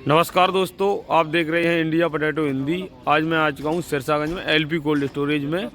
नमस्कार दोस्तों, आप देख रहे हैं इंडिया पोटैटो हिंदी। आज मैं आ चुका हूँ सिरसागंज में एलपी कोल्ड स्टोरेज में,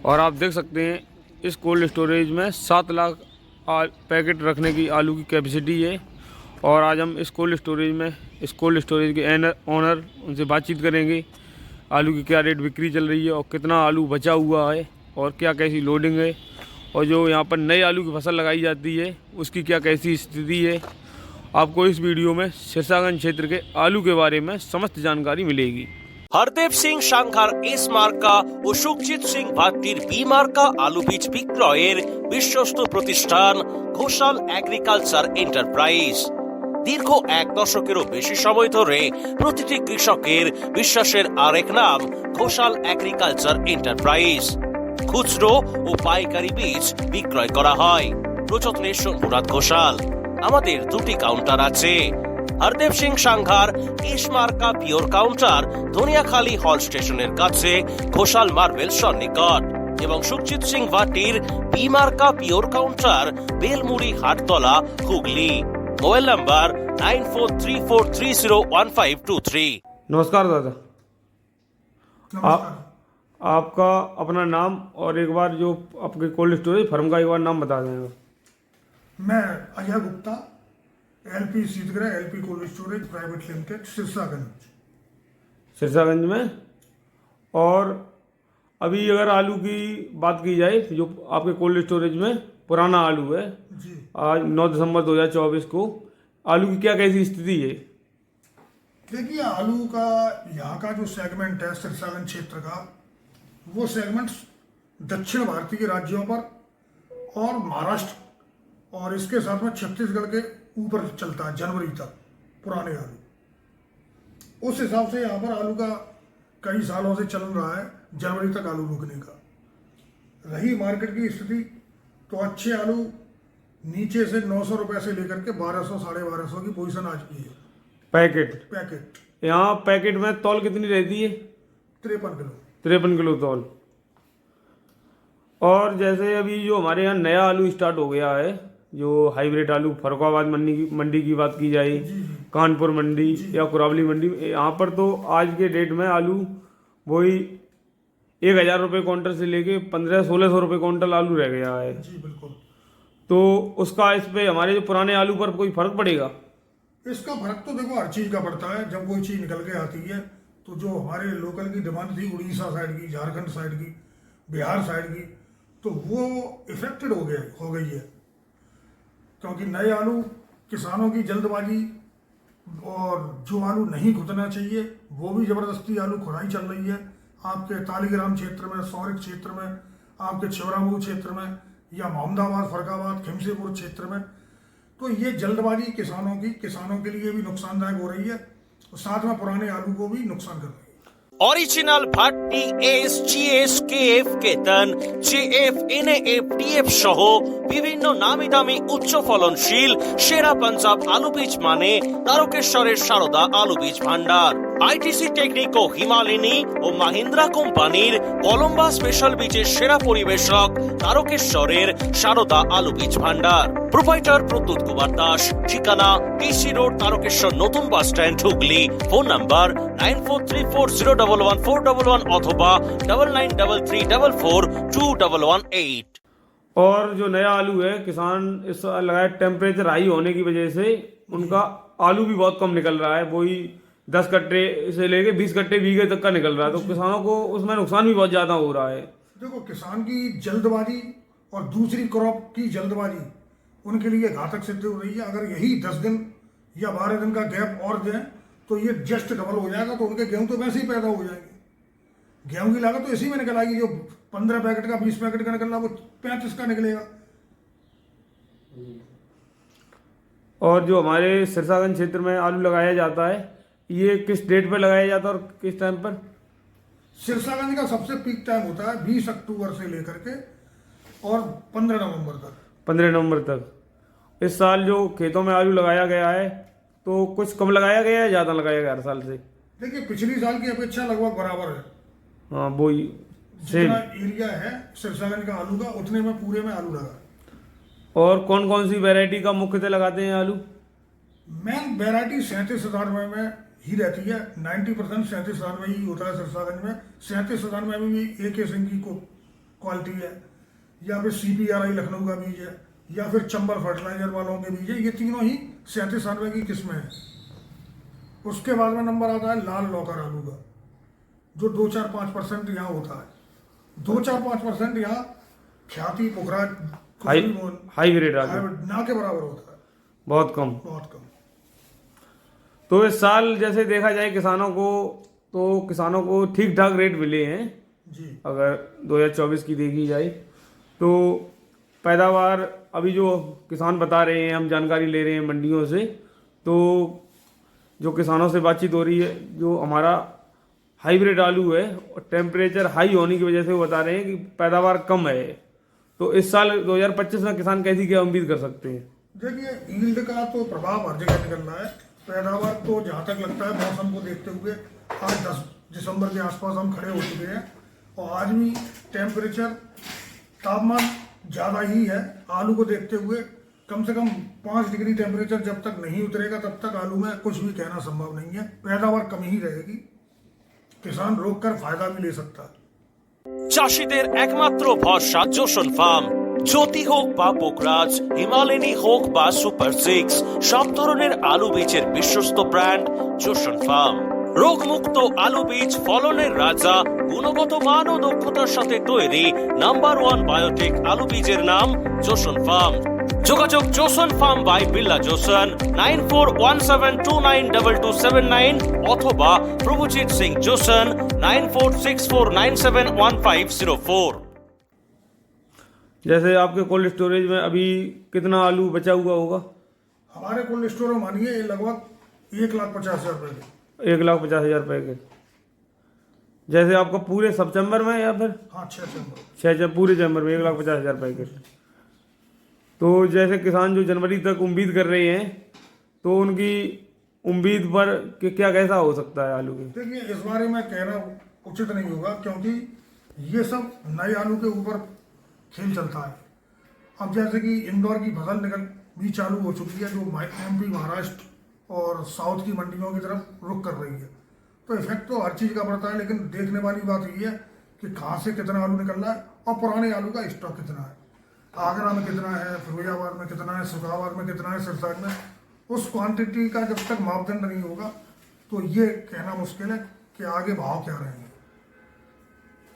और आप देख सकते हैं इस कोल्ड स्टोरेज में 7 लाख पैकेट रखने की आलू की कैपेसिटी है। और आज हम इस कोल्ड स्टोरेज में इस कोल्ड स्टोरेज के ओनर उनसे बातचीत करेंगे। आलू की क्या रेट बिक्री चल रही है और कितना आलू बचा हुआ है और क्या कैसी लोडिंग है, और जो यहाँ पर नए आलू की फसल लगाई जाती है उसकी क्या कैसी स्थिति है। आपको इस वीडियो में सिरसागंज क्षेत्र के आलू के बारे में समस्त जानकारी मिलेगी। हरदेव सिंह शांघार एस মার্কা ও সুখজিৎ সিং ভাট্টির বি মার্কা আলু বীজ বিক্রয়ের বিশ্বস্ত প্রতিষ্ঠান ঘোষাল এগ্রিকালচার এন্টারপ্রাইজ। দীর্ঘ 1 দশকেরও বেশি সময় ধরে প্রতিটি কৃষকের বিশ্বাসের আরেক নাম ঘোষাল এগ্রিকালচার এন্টারপ্রাইজ। খুচরো ও পাইকারি বীজ বিক্রয় করা হয়। প্রযত্নে শম্ভুনাথ ঘোষাল। আমাদের দুটি কাউন্টার আছে। হরদেব সিং শাংঘার এস মার্কা পিওর কাউন্টার ধনিয়াখালী হল স্টেশনের কাছে ঘোষাল মার্বেল সন্নিকট, এবং সুখজিৎ সিং ভাটির বি মার্কা pure counter Belmuri Hattala Hooghly. Mobile number 9434301523। नमस्कार दादा। आपका अपना नाम और एक बार जो आपके कोल्ड स्टोरेज फर्म का एक बार नाम बता देंगे। मैं Ajay Gupta, LP Sitgara LP cold storage private limited Sirsaganj में। और अभी अगर आलू की बात की जाए, जो आपके कोल्ड स्टोरेज में पुराना आलू है, जी आज 9 दिसंबर 2024 को आलू की क्या कैसी स्थिति है? देखिए, आलू का यहाँ का जो सेगमेंट है सिरसागंज क्षेत्र का, वो सेगमेंट दक्षिण भारतीय राज्यों पर और महाराष्ट्र और इसके साथ में छत्तीसगढ़ के ऊपर चलता है जनवरी तक पुराने आलू। उस हिसाब से यहाँ पर आलू का कई सालों से चल रहा है जनवरी तक आलू रुकने का। रही मार्केट की स्थिति, तो अच्छे आलू नीचे से 900 रुपए से लेकर के 1200 साढ़े 1200 की पोजीशन आज की है। पैकेट यहाँ पैकेट में तौल कितनी रहती है? 53 किलो तौल। और जैसे अभी जो हमारे यहाँ नया आलू स्टार्ट हो गया है, जो हाइब्रिड आलू, फरुखाबाद मंडी की बात की जाए, कानपुर मंडी या कुरावली मंडी, यहाँ पर तो आज के डेट में आलू वही 1000 रुपये क्विंटल से लेके 1500-1600 रुपये क्विंटल आलू रह गया है। जी बिल्कुल। तो उसका इस पे हमारे जो पुराने आलू पर कोई फर्क पड़ेगा? इसका फर्क तो देखो हर चीज का पड़ता है। जब कोई चीज निकल के आती है तो जो हमारे लोकल की डिमांड थी उड़ीसा साइड की, झारखंड साइड की, बिहार साइड की, तो वो इफेक्टेड हो गई है। क्योंकि नए आलू किसानों की जल्दबाजी और जो आलू नहीं खुदना चाहिए वो भी जबरदस्ती आलू खुदाई चल रही है। आपके तालीग्राम क्षेत्र में, सौरिक क्षेत्र में, आपके छिबरामऊ क्षेत्र में, या मोहम्मदाबाद, फरुखाबाद, खिमसेपुर क्षेत्र में, तो ये जल्दबाजी किसानों के लिए भी नुकसानदायक हो रही है और साथ में पुराने आलू को भी नुकसान कर रही है। Original Bhatti S GS KF কেতন জেএফ এনএএফ টিএফ সহ বিভিন্ন নামি দামি উচ্চ ফলনশীল সেরা পাঞ্জাব আলু বীজ মানে তারকেশ্বরের সারদা আলু বীজ ভান্ডার। আইটিসি টেকনিক ও হিমালিনী ও মাহিন্দ্রা কোম্পানির কলম্বা স্পেশাল বীজের সেরা পরিবেশক তারকেশ্বরের সারদা আলু বীজ ভান্ডার। প্রোপাইটার প্রদ্যুৎ কুমার দাস। ঠিকানা টিসি রোড, তারকেশ্বর নতুন bus stand, Hooghly. Phone number 9434011411 অথবা 9933442118। और जो नया आलू है, किसान इस लगाए टेम्परेचर हाई होने की वजह से उनका आलू भी बहुत कम निकल रहा है। वही 10 कट्टे से लेके 20 कट्टे बीघे तक का निकल रहा है, तो किसानों को उसमें नुकसान भी बहुत ज्यादा हो रहा है। देखो, किसान की जल्दबाजी और दूसरी क्रॉप की जल्दबाजी उनके लिए घातक सिद्ध हो रही है। अगर यही 10 दिन या 12 दिन का गैप और दें तो ये जस्ट डबल हो जाएगा, तो उनके गेहूं तो वैसे ही पैदा हो जाएंगे। गेहूं की लागत तो इसी में निकल आएगी। जो 15 पैकेट का 20 पैकेट का निकलना वो 35 का निकलेगा। और जो हमारे सिरसागंज क्षेत्र में आलू लगाया जाता है, ये किस डेट पर लगाया जाता है और किस टाइम पर? सिरसागंज का सबसे पीक टाइम होता है 20 अक्टूबर से लेकर के और 15 नवंबर तक। 15 नवंबर तक। इस साल जो खेतों में आलू लगाया गया है, तो कुछ कम लगाया गया है, ज़्यादा लगाया गया हर साल से? देखिए, पिछली साल की अपेक्षा लगभग बराबर है। हाँ, वही जितना एरिया है सिरसागंज का आलू का, उतने में पूरे में आलू लगा। और कौन कौन सी वैरायटी का मुख्यतः लगाते हैं आलू? मेन वेराइटी 37,000 में ही रहती है। 90% 37,000 में ही होता है सिरसागंज में। 37,000 में भी एक सिंह की क्वालिटी है, या फिर CPRI लखनऊ का बीज है, या फिर चंबल फर्टिलाइजर वालों के बीज है। ये तीनों ही 37,000 की किस्में हैं। उसके बाद में नंबर आता है लाल लौकर आलू का, जो 2-4-5% यहाँ होता है। 2-4-5% यहाँ ख्याति पुखराज हाईब्रिड आलू ना के बराबर होता है, बहुत कम। बहुत कम। तो इस साल जैसे देखा जाए किसानों को ठीक ठाक रेट मिले हैं जी। अगर 2024 की देखी जाए तो। पैदावार अभी जो किसान बता रहे हैं, हम जानकारी ले रहे हैं मंडियों से, तो जो किसानों से बातचीत हो रही है, जो हमारा हाइब्रिड आलू है और टेम्परेचर हाई होने की वजह से वो बता रहे हैं कि पैदावार कम है। तो इस साल 2025 में किसान कैसी क्या उम्मीद कर सकते हैं? देखिए, यील्ड का तो प्रभाव हर जगह निकल रहा है। पैदावार तो जहाँ तक लगता है मौसम को देखते हुए आज 10 दिसंबर के आसपास हम खड़े हो चुके हैं, और आज भी टेम्परेचर तापमान ज़्यादा ही है। आलू को देखते हुए कम से कम 5 डिग्री टेम्परेचर जब तक नहीं उतरेगा तब तक आलू में कुछ भी कहना संभव नहीं है। पैदावार कम ही रहेगी, किसान रोक कर फायदा भी ले सकता है। চাষিদের একমাত্র ভরসা জোসন ফার্ম। জ্যোতি হোক বা পোকরাজ, হিমালয়ানি হোক বা সুপার 6, সব ধরনের আলু বীজের বিশ্বস্ত ব্র্যান্ড জোসন ফার্ম। রোগমুক্ত আলু বীজ, ফলনের রাজা, গুণগত মান ও দক্ষতার সাথে তৈরি নাম্বার 1 বায়োটেক আলু বীজের নাম জোসন ফার্ম। যোগাযোগ Joseon farm by Billah Joseon 9417292279 অথবা প্রভুজিৎ সিং জোসন 9464971504। जैसे आपके कोल्ड स्टोरेज में अभी कितना आलू बचा हुआ होगा? हमारे कोल्ड स्टोर में मानिए लगभग 1,50,000 रुपये के। 1,50,000 रुपए के। जैसे आपका पूरे सब चैम्बर में या फिर? हाँ, 6 चैम्बर। 6 पूरे चैम्बर में 1,50,000 रुपए के। तो जैसे किसान जो जनवरी तक उम्मीद कर रहे हैं, तो उनकी उम्मीद पर कि क्या कैसा हो सकता है आलू की? देखिए, इस बारे में कहना उचित नहीं होगा, क्योंकि ये सब नए आलू के ऊपर खेल चलता है। अब जैसे कि इंदौर की फसल निकल भी चालू हो चुकी है, जो MP, महाराष्ट्र और साउथ की मंडियों की तरफ रुख कर रही है। तो इफेक्ट तो हर चीज़ का पड़ता है, लेकिन देखने वाली बात ये है कि कहाँ से कितना आलू निकल रहा है और पुराने आलू का स्टॉक कितना है। आगरा में कितना है, फिरोजाबाद में कितना है, सुखाबाद में कितना है, सिरसाग में। उस क्वांटिटी का जब तक मापदंड नहीं होगा तो ये कहना मुश्किल है कि आगे भाव क्या रहेंगे।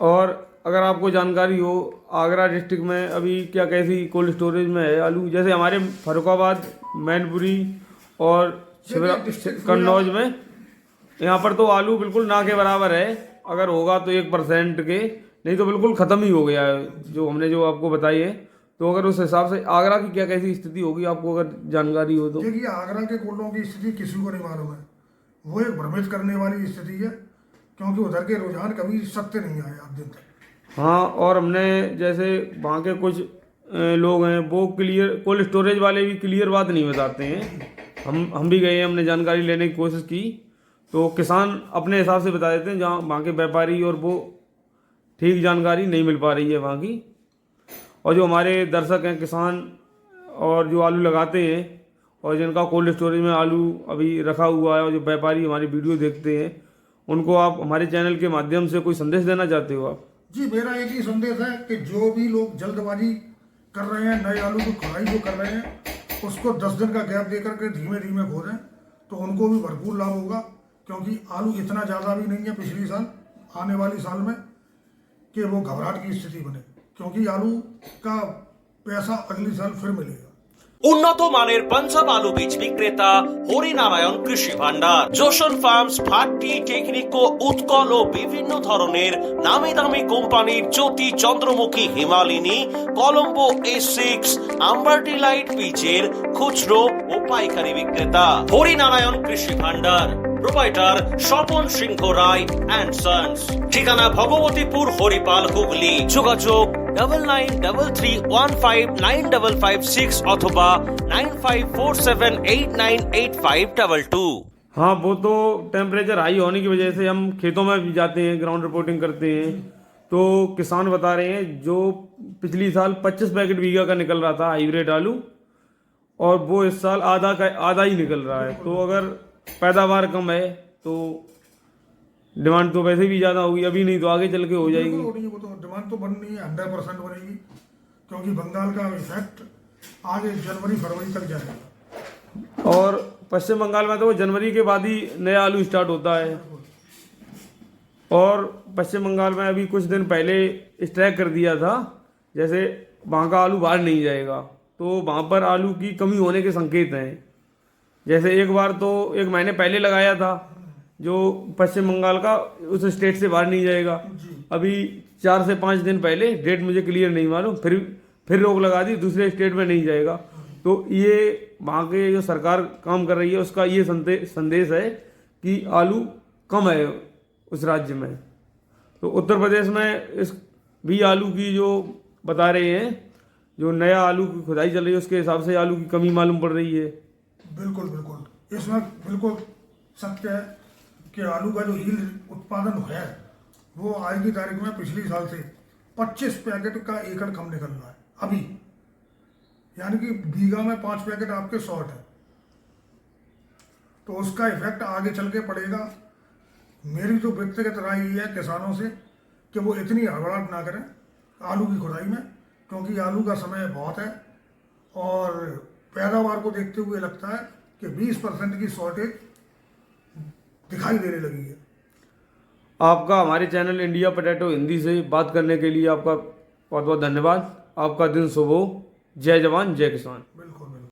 और अगर आपको जानकारी हो, आगरा डिस्ट्रिक्ट में अभी क्या कैसी कोल्ड स्टोरेज में है आलू? जैसे हमारे फरुखाबाद, मैनपुरी और कन्नौज में, यहाँ पर तो आलू बिल्कुल ना के बराबर है। अगर होगा तो 1% के, नहीं तो बिल्कुल ख़त्म ही हो गया है जो हमने जो आपको बताई है। तो अगर उस हिसाब से आगरा की क्या कैसी स्थिति होगी, आपको अगर जानकारी हो तो? देखिए, आगरा के कोल्डों की स्थिति किसी को नहीं मालूम है। वो एक भ्रमित करने वाली स्थिति है, क्योंकि उधर के रुझान कभी सत्य नहीं आए आज दिन तक। हाँ, और हमने जैसे वहाँ के कुछ लोग हैं, वो क्लियर कोल्ड स्टोरेज वाले भी क्लियर बात नहीं बताते हैं। हम भी गए, हमने जानकारी लेने की कोशिश की, तो किसान अपने हिसाब से बता देते हैं, जहाँ वहाँ के व्यापारी और वो ठीक जानकारी नहीं मिल पा रही है वहाँ की। और जो हमारे दर्शक हैं, किसान और जो आलू लगाते हैं और जिनका कोल्ड स्टोरेज में आलू अभी रखा हुआ है, और जो व्यापारी हमारी वीडियो देखते हैं, उनको आप हमारे चैनल के माध्यम से कोई संदेश देना चाहते हो आप? जी, मेरा एक ही संदेश है कि जो भी लोग जल्दबाजी कर रहे हैं, नए आलू की खुदाई जो कर रहे हैं, उसको 10 दिन का गैप देकर के धीमे धीमे खोदें, तो उनको भी भरपूर लाभ होगा। क्योंकि आलू इतना ज़्यादा भी नहीं है पिछली साल, आने वाली साल में, कि वो घबराहट की स्थिति बने, क्योंकि आलू का पैसा अगली साल फिर मिलेगा। উন্নত মানের পাঞ্জাব আলু বীজ বিক্রেতা হরিনারায়ণ কৃষি ভান্ডার। জোসন ফার্মস ভাট্টি, টেকনিকো, উৎকল ও বিভিন্ন ধরনের নামি দামি কোম্পানির জ্যোতি, চন্দ্রমুখী, হিমালিনী, কলম্বো A6, আম্বারটি লাইট বীজের খুচরো ও পাইকারি বিক্রেতা। Harinarayan Krishi Bhandar, proprietor Swapan Singha Roy and sons. ঠিকানা ভগবতীপুর, হরিপাল, হুগলি। যোগাযোগ 9933159556 অথবা 9547898522। हाँ, वो तो टेम्परेचर हाई होने की वजह से हम खेतों में भी जाते हैं, ग्राउंड रिपोर्टिंग करते हैं, तो किसान बता रहे हैं जो पिछली साल 25 पैकेट बीघा का निकल रहा था हाइब्रिड आलू, और वो इस साल आधा ही निकल रहा है। तो अगर पैदावार कम है तो डिमांड तो वैसे भी ज़्यादा होगी, अभी नहीं तो आगे चल के हो जाएगी। बिल्कुल, वो तो डिमांड तो बननी है, 100% बनेगी, क्योंकि बंगाल का इफेक्ट आगे जनवरी फरवरी तक जाएगा। और पश्चिम बंगाल में तो वो जनवरी के बाद ही नया आलू स्टार्ट होता है। और पश्चिम बंगाल में अभी कुछ दिन पहले स्ट्राइक कर दिया था, जैसे वहाँ का आलू बाहर नहीं जाएगा, तो वहाँ पर आलू की कमी होने के संकेत हैं। जैसे एक बार तो 1 महीने पहले लगाया था, जो पश्चिम बंगाल का उस स्टेट से बाहर नहीं जाएगा। अभी 4 से 5 दिन पहले, डेट मुझे क्लियर नहीं मालूम, फिर रोक लगा दी, दूसरे स्टेट में नहीं जाएगा। तो ये वहाँ के जो सरकार काम कर रही है उसका ये संदेश है कि आलू कम है उस राज्य में। तो उत्तर प्रदेश में इस भी आलू की जो बता रहे हैं, जो नया आलू की खुदाई चल रही है उसके हिसाब से आलू की कमी मालूम पड़ रही है। बिल्कुल बिल्कुल, इसमें बिल्कुल सत्य है कि आलू का जो यील्ड उत्पादन है वो आज की तारीख में पिछले साल से 25 पैकेट का एकड़ कम निकल रहा है अभी, यानी कि बीघा में 5 पैकेट आपके शॉर्ट है। तो उसका इफेक्ट आगे चल के पड़ेगा। मेरी जो व्यक्तिगत राय ये है किसानों से कि वो इतनी हड़बड़ाहट ना करें आलू की खुदाई में, क्योंकि आलू का समय बहुत है और पैदावार को देखते हुए लगता है कि 20% की शॉर्टेज दिखाई देने लगी है। आपका हमारे चैनल इंडिया पोटैटो हिंदी से बात करने के लिए आपका बहुत बहुत धन्यवाद। आपका दिन शुभ हो। जय जवान जय किसान।